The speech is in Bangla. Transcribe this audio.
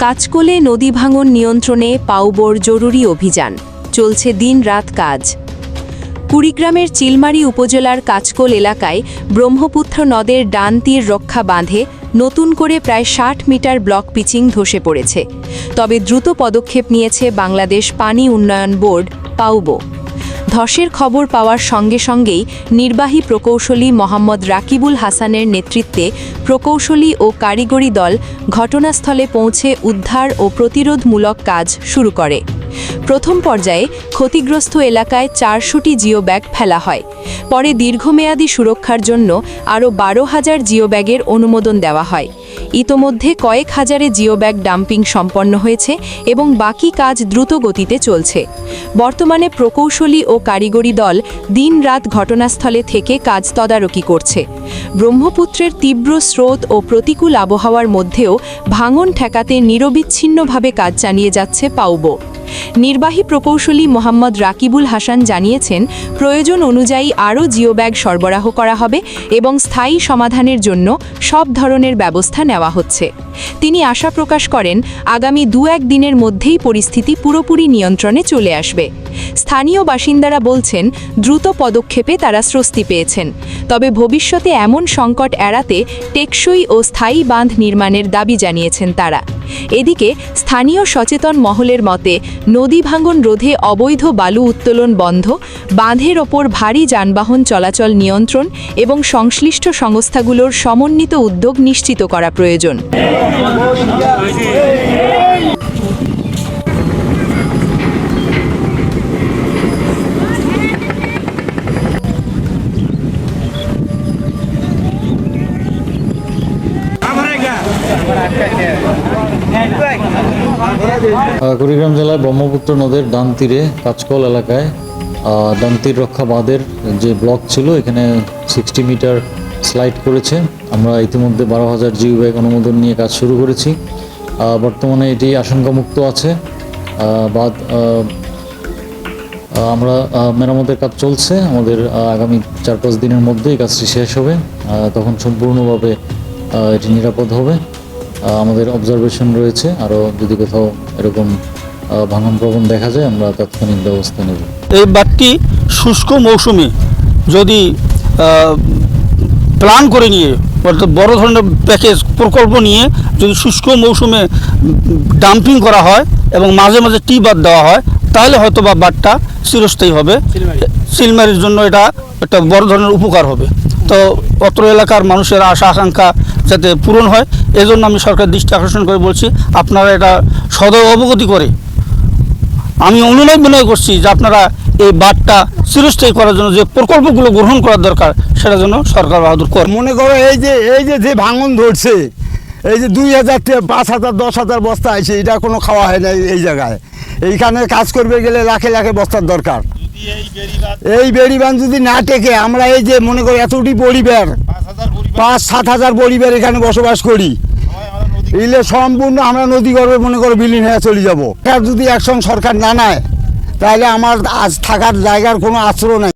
কাঁচকোলে নদী ভাঙন নিয়ন্ত্রণে পাউবোর জরুরি অভিযান চলছে দিন-রাত কাজ। কুড়িগ্রামের চিলমারী উপজেলার কাঁচকোল এলাকায় ব্রহ্মপুত্র নদের ডান তীর রক্ষা বাঁধে নতুন করে প্রায় ৬০ মিটার ব্লক পিচিং ধসে পড়েছে। তবে দ্রুত পদক্ষেপ নিয়েছে বাংলাদেশ পানি উন্নয়ন বোর্ড পাউবো। ধসের খবর পাওয়ার সঙ্গে সঙ্গেই নির্বাহী প্রকৌশলী মোহাম্মদ রাকিবুল হাসানের নেতৃত্বে প্রকৌশলী ও কারিগরি দল ঘটনাস্থলে পৌঁছে উদ্ধার ও প্রতিরোধমূলক কাজ শুরু করে। প্রথম পর্যায়ে ক্ষতিগ্রস্ত এলাকায় ৪০০টি জিওব্যাগ ফেলা হয়। পরে দীর্ঘমেয়াদী সুরক্ষার জন্য আরও ১২,০০০ জিওব্যাগের অনুমোদন দেওয়া হয়। ইতোমধ্যে কয়েক হাজারে জিওব্যাগ ডাম্পিং সম্পন্ন হয়েছে এবং বাকি কাজ দ্রুত গতিতে চলছে। বর্তমানে প্রকৌশলী ও কারিগরি দল দিন-রাত ঘটনাস্থলে থেকে কাজ তদারকি করছে। ব্রহ্মপুত্রের তীব্র স্রোত ও প্রতিকূল আবহাওয়ার মধ্যেও ভাঙন ঠেকাতে নিরবিচ্ছিন্নভাবে কাজ চালিয়ে যাচ্ছে পাউবো। নির্বাহী প্রকৌশলী মোহাম্মদ রাকিবুল হাসান জানিয়েছেন, প্রয়োজন অনুযায়ী আরও জিওব্যাগ সরবরাহ করা হবে এবং স্থায়ী সমাধানের জন্য সব ধরনের ব্যবস্থা নেওয়া হচ্ছে। তিনি আশা প্রকাশ করেন, আগামী ২-১ দিনের মধ্যেই পরিস্থিতি পুরোপুরি নিয়ন্ত্রণে চলে আসবে। স্থানীয় বাসিন্দারা বলছেন, দ্রুত পদক্ষেপে তারা স্বস্তি পেয়েছেন। তবে ভবিষ্যতে এমন সংকট এড়াতে টেকসই ও স্থায়ী বাঁধ নির্মাণের দাবি জানিয়েছেন তারা। এদিকে স্থানীয় সচেতন মহলের মতে, নদী ভাঙন রোধে অবৈধ বালু উত্তোলন বন্ধ, বাঁধের ওপর ভারী যানবাহন চলাচল নিয়ন্ত্রণ এবং সংশ্লিষ্ট সংস্থাগুলোর সমন্বিত উদ্যোগ নিশ্চিত করা প্রয়োজন। কুড়িগ্রাম জেলার ব্রহ্মপুত্র নদের ডান তীরে কাঁচকোল এলাকায় ডান তীর রক্ষা বাঁধের যে ব্লক ছিল, এখানে 60 মিটার স্লাইড করেছে। আমরা ইতিমধ্যে ১২,০০০ জিওব্যাগ অনুমোদন নিয়ে কাজ শুরু করেছি। বর্তমানে এটি আশঙ্কামুক্ত আছে। বাঁধ আমরা মেরামতের কাজ চলছে। আমাদের আগামী ৪-৫ দিনের মধ্যেই কাজটি শেষ হবে। তখন সম্পূর্ণভাবে এটি নিরাপদ হবে। আমাদের অবজারভেশন রয়েছে, আরও যদি কোথাও এরকম ভাঙন প্রবণ দেখা যায় আমরা তাৎক্ষণিক ব্যবস্থা নেব। এই বাঁধটি শুষ্ক মৌসুমে যদি প্ল্যান করে নিয়ে, অর্থাৎ বড় ধরনের প্যাকেজ প্রকল্প নিয়ে যদি শুষ্ক মৌসুমে ডাম্পিং করা হয় এবং মাঝে মাঝে টি বাঁধ দেওয়া হয়, তাহলে হয়তো বা বাঁধটা চিরস্থায়ী হবে। চিলমারির জন্য এটা একটা বড় ধরনের উপকার হবে। তো অত্র এলাকার মানুষের আশা আকাঙ্ক্ষা যাতে পূরণ হয়, এজন্য আমি সরকারের দৃষ্টি আকর্ষণ করে বলছি, আপনারা এটা সদয় অবগতি করে আমি অনুনয় বিনয় করছি যে আপনারা এই বাঁধটা চিরস্থায়ী করার জন্য যে প্রকল্পগুলো গ্রহণ করার দরকার, সেটার জন্য সরকার বাহাদুর করে। মনে করো এই যে ভাঙন ধরছে, এই যে ২,০০০ থেকে ৫,০০০ ১০,০০০ বস্তা আছে, এটা কোনো খাওয়া হয় না এই জায়গায়। এইখানে কাজ করবে গেলে লাখে লাখে বস্তার দরকার। এই বেড়িবাঁধ যদি না টেকে, আমরা এই যে মনে করি এতটি পরিবার, ৫-৭,০০০ পরিবার এখানে বসবাস করি, এলে সম্পূর্ণ আমরা নদী গর্ভে মনে করো বিলীন হয়ে চলে যাবো। যদি অ্যাকশন সরকার না নেয়, তাহলে আমার আজ থাকার জায়গার কোনো আশ্রয় নাই।